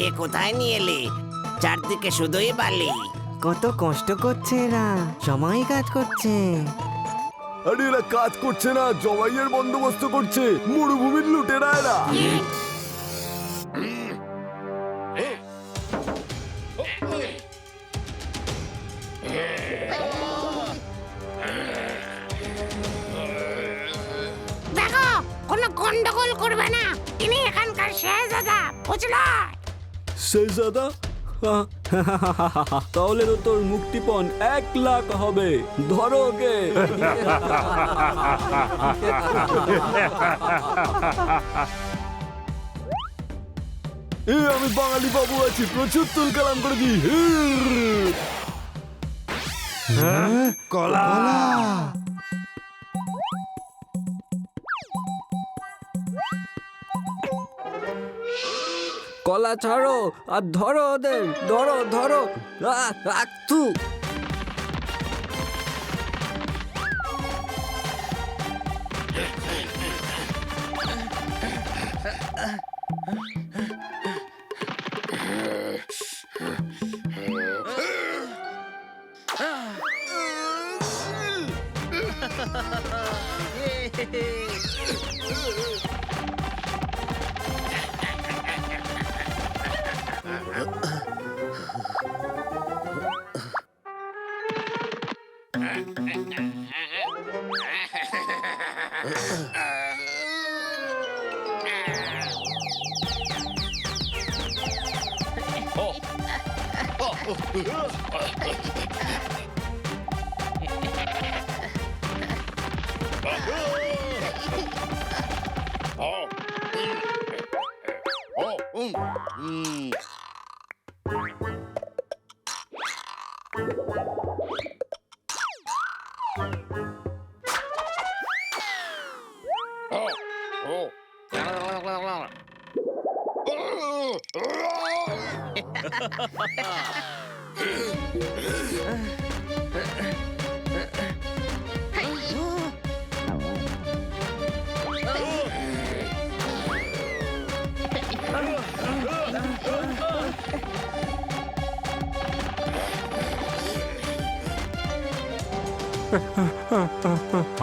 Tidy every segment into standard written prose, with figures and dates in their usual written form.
এ কোথায় নিয়ে এলি? চারদিকে শুধুই বালি। কত কষ্ট করছে এরা, সময় কাজ করছে। আরে এরা কাজ করছে না, জবাইয়ের বন্দোবস্ত করছে। মরুভূমির লুটেরা এরা। দেখো, কোনো গন্ডগোল করবে না। ইনি এখানকার শেহজাদা, বুঝলো? শেহজাদা? তাহলে তো তোর মুক্তিপণ 1,00,000 হবে। ধরো ওকে। আমি বাঙালি বাবু আছি, প্রচুর তুল কালাম করে দিই। কলা কলা ছাড়ো আর ধরো ওদের, ধরো ধরো। তু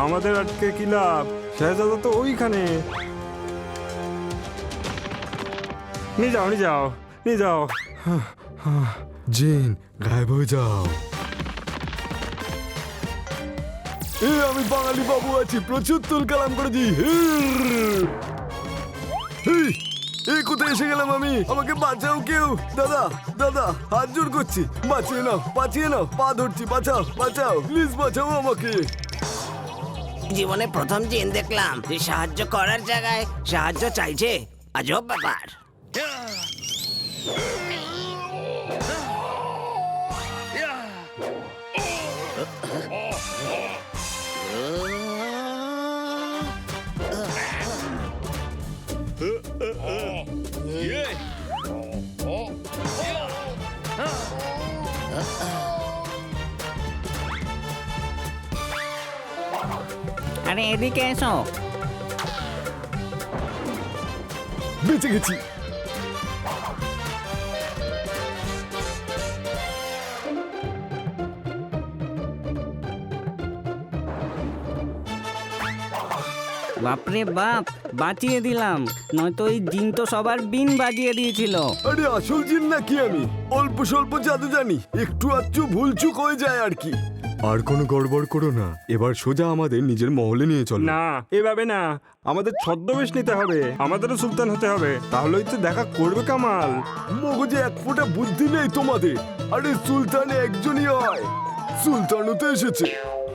আমাদের আটকে কি লাভ? শেহজাদা তো ওইখানে। নিয়ে যাও নিয়ে যাও নিয়ে যাও। জিন, গায়েব হয়ে যাও। আমি বাঙালি বাবু আছি, প্রচুর তুল কালাম করে দিই। এই কোথায় এসে গেলাম আমি? আমাকে বাঁচাও কেউ। দাদা দাদা, হাত জোর করছি, বাঁচিয়ে নাও, বাঁচিয়ে নাও। পা ধরছি, বাঁচাও বাঁচাও, প্লিজ বাঁচাও আমাকে। জীবনে প্রথম জিন দেখলাম যে সাহায্য করার জায়গায় সাহায্য চাইছে। আজব ব্যাপার। আরে এদিকে এসো। বেঁচে গেছি। বাপরে বাপ, বাঁচিয়ে দিলাম, নয়তো এই জিন তো সবার বিন বাজিয়ে দিয়েছিল। আরে আসল জিন নাকি আমি? অল্প স্বল্প জাদু জানি, একটু আধটু ভুলচুক হয়ে যায় আর কি। আর কোনো গড়বড় করো না, এবার সোজা আমাদের নিজের মহলে নিয়ে চলো। না, এভাবে না, আমাদের ছদ্মবেশ নিতে হবে। আমাদেরও সুলতান হতে হবে, তাহলেই তো দেখা করবে কামাল। মগজে এক ফোঁটা বুদ্ধি নেই তোমাদের। আরে সুলতান একজনই হয়, সুলতানও তো এসেছে।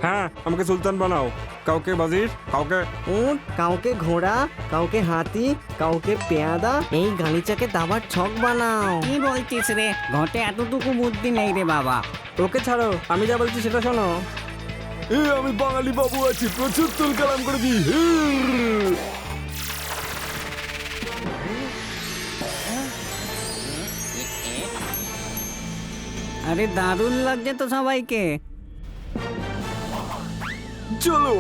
হ্যাঁ, আমাকে সুলতান বানাও। কাউকে বাজির, কাউকে উট, কাউকে ঘোড়া, কাউকে হাতি, কাউকে পেয়াদা, এই গালিচাকে দাবার ছক বানাও। কি বলছিস রে? ঘটে এতটুকু বুদ্ধি নেই রে বাবা। ওকে ছাড়ো, আমি যা বলছি সেটা শোনো। আমি বাঙালি বাবু আছি, প্রচুর তুল কালাম করে দিই। আরে দারুণ লাগছে তো সবাইকে। চলো।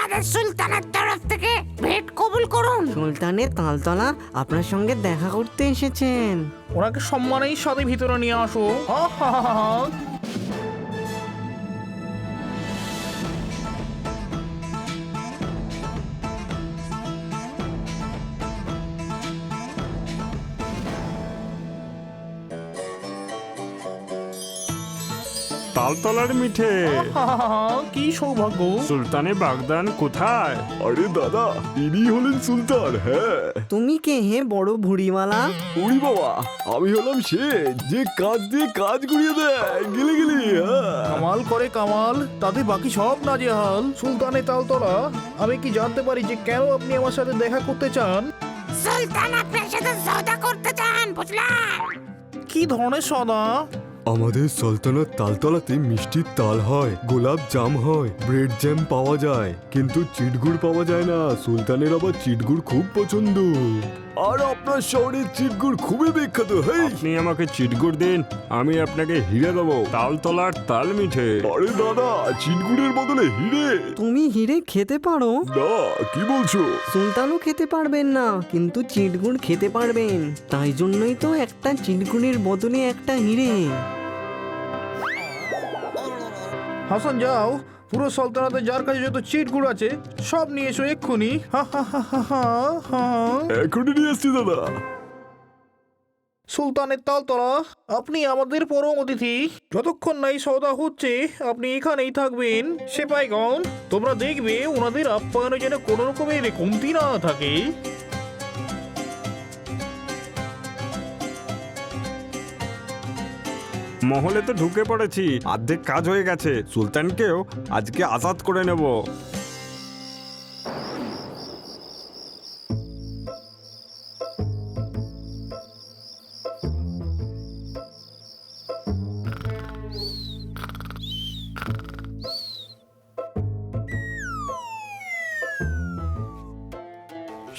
আমাদের সুলতানের তরফ থেকে ভেট কবুল করুন। সুলতানের তালতলা আপনার সঙ্গে দেখা করতে এসেছেন। ওনাকে সম্মানের সাথে ভিতরে নিয়ে আসো। হা হা হা হা। তালতলার মিঠে। কি সৌভাগ্য। সুলতানের বাগদান কোথায়? আরে দাদা, ইনি হলেন সুলতান। হ্যাঁ, তুমি কে হে বড় ভুড়িওয়ালা? উড়ি বাবা, আমি হলাম সে যে কাজ দিয়ে কাজ গুড়িয়ে দেয় গেলে গেলি। কামাল করে কামাল, তাতে বাকি সব নাজেহাল। সুলতানের তালতলা, আমি কি জানতে পারি যে কেন আপনি আমার সাথে দেখা করতে চান? সুলতান আপনার সাথে সওদা করতে চান, বুঝলেন? কি ধরনের সদা? আমাদের সালতানাত তালতলাতে মিষ্টির তাল হয়, গোলাপ জাম হয়, ব্রেড জ্যাম পাওয়া যায়, কিন্তু চিটগুড় পাওয়া যায় না। সুলতানের আবার চিটগুড় খুব পছন্দ। আর আপনার শহরের চিটগুড় খুবই বিখ্যাত। হেই, আপনি আমাকে চিটগুড় দিন, আমি আপনাকে হিরে দেবো। তালতলার তাল মিঠে। আরে দাদা, চিটগুড়ের বদলে হিরে? তুমি হিরে খেতে পারো? না, কি বলছো? সুলতানও খেতে পারবেন না, কিন্তু চিটগুড় খেতে পারবেন। তাই জন্যই তো একটা চিটগুড়ের বদলে একটা হিরে। হাসান, যাও পুরো সালতানাতে যার কাছে যত চিট গুড় আছে সব নিয়ে এসো এক্ষুনি। হা হা হা হা হা হা। এখনই নিয়ে এসছি দাদা। সুলতানের তালতলা, আপনি আমাদের পরম অতিথি। যতক্ষণ নাই সওদা হচ্ছে আপনি এখানেই থাকবেন। সেপাইগণ, তোমরা দেখবে ওনাদের আপ্যায়নে যেন কোনো রকমের কমতি না থাকে। মহলে তো ঢুকে পড়েছি, অর্ধেক কাজ হয়ে গেছে। সুলতানকেও আজকে আজাদ করে নেব।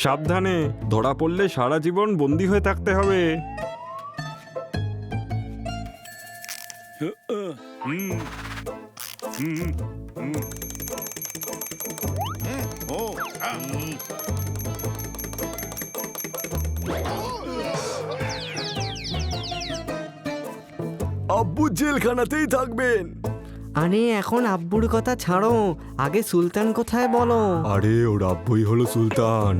সাবধানে, ধরা পড়লে সারা জীবন বন্দী হয়ে থাকতে হবে। আব্বু জেলখানাতেই থাকবেন। আরে এখন আব্বুর কথা ছাড়ো, আগে সুলতান কোথায় বলো। আরে ওর আব্বুই হলো সুলতান।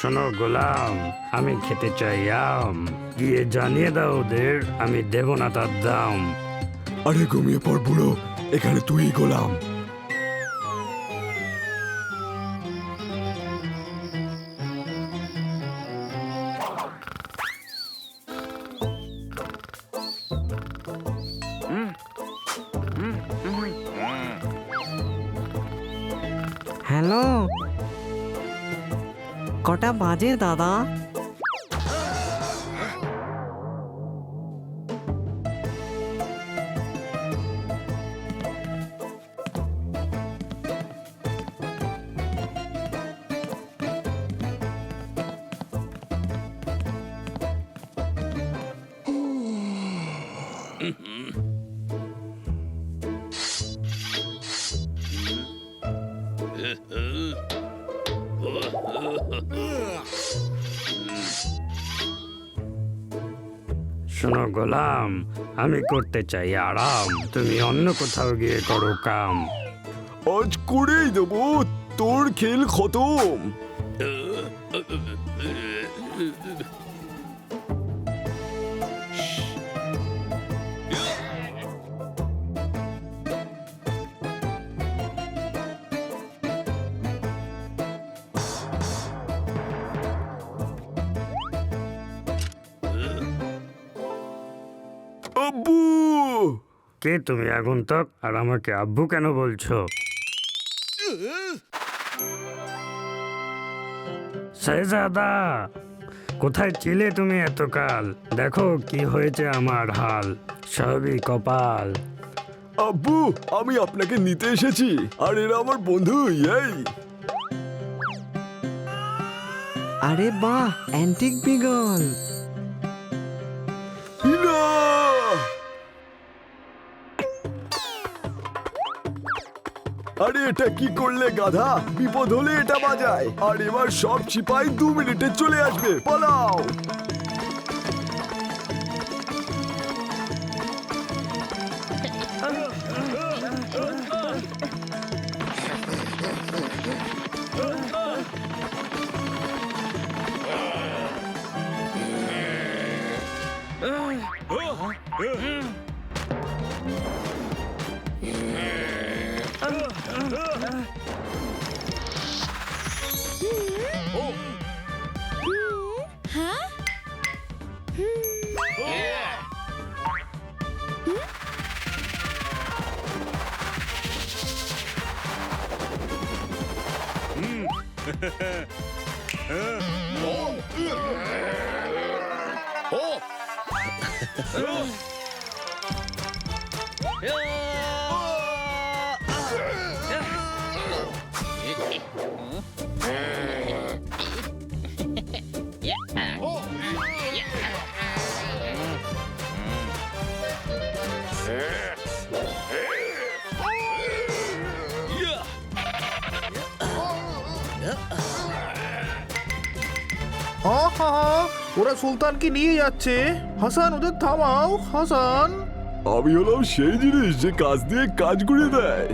শোনো গোলাম, আমি খেতে চাই আম। গিয়ে জানিয়ে দাও ওদের আমি দেব না তার দাম। আরে ঘুমিয়ে পড় বুড়ো, এখানে তুই গোলাম। হ্যালো, কটা বাজে দাদা? শোনো গোলাম, আমি করতে চাই আরাম, তুমি অন্য কোথাও গিয়ে করো কাম। আজ করেই দেবো, তোর খেল খতম। আব্বু! কে তুমি আগন্তুক, আর আমাকে আব্বু কেন বলছো? শেহজাদা, কোথায় ছিলে তুমি এতকাল? দেখো কি হয়েছে আমার হাল, সবই কপাল। আব্বু, আমি আপনাকে নিতে এসেছি, আর এরা আমার বন্ধু। এই আরে বাহ, অ্যান্টিক বিগল। না! আরে এটা কি করলে গাধা? বিপদ হলে এটা বাজায়, আর এবার সব সিপাই 2 মিনিটে চলে আসবে। পালাও! আহা, ওরা সুলতানকে নিয়ে যাচ্ছে। হাসান, ওদের থামাও। হাসান, আমি হলাম সেই জিনিস যে কাজ দিয়ে কাজ ঘুরিয়ে দেয়।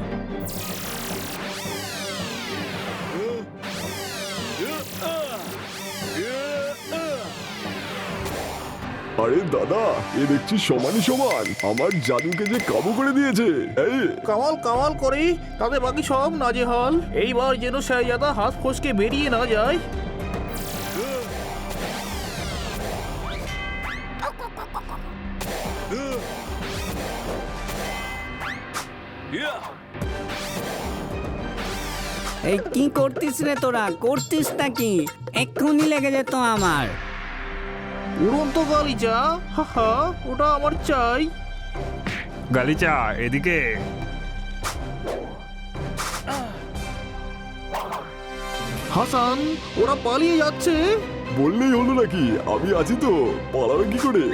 আরে দাদা, এ দেখছি সমানই সমান, আমার জাদুকে যে কাবু করে দিয়েছে। এই কামাল কামাল করে তাতে বাকি সব নাজেহাল। এইবার যেন শাহজাদা হাত ফসকে বেরিয়ে না যায়। এই কি করতিস রে তোরা? করতিস নাকি? এক্ষুনি লেগে যেত আমার। উড়ন্ত গালিচা, হাহা, ওটা আমার চাই। গালিচা এদিকে। হাসান, ওরা পালিয়ে যাচ্ছে। বললেই হলো নাকি, আমি আছি তো, পালাবে কি করে?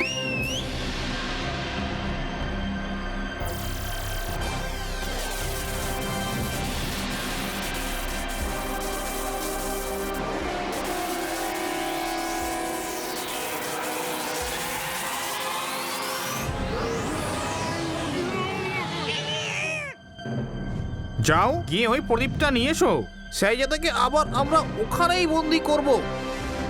যাও গিয়ে ওই প্রদীপটা নিয়ে এসো। সেই জায়গাকে আবার আমরা ওখানেই বন্দি করব।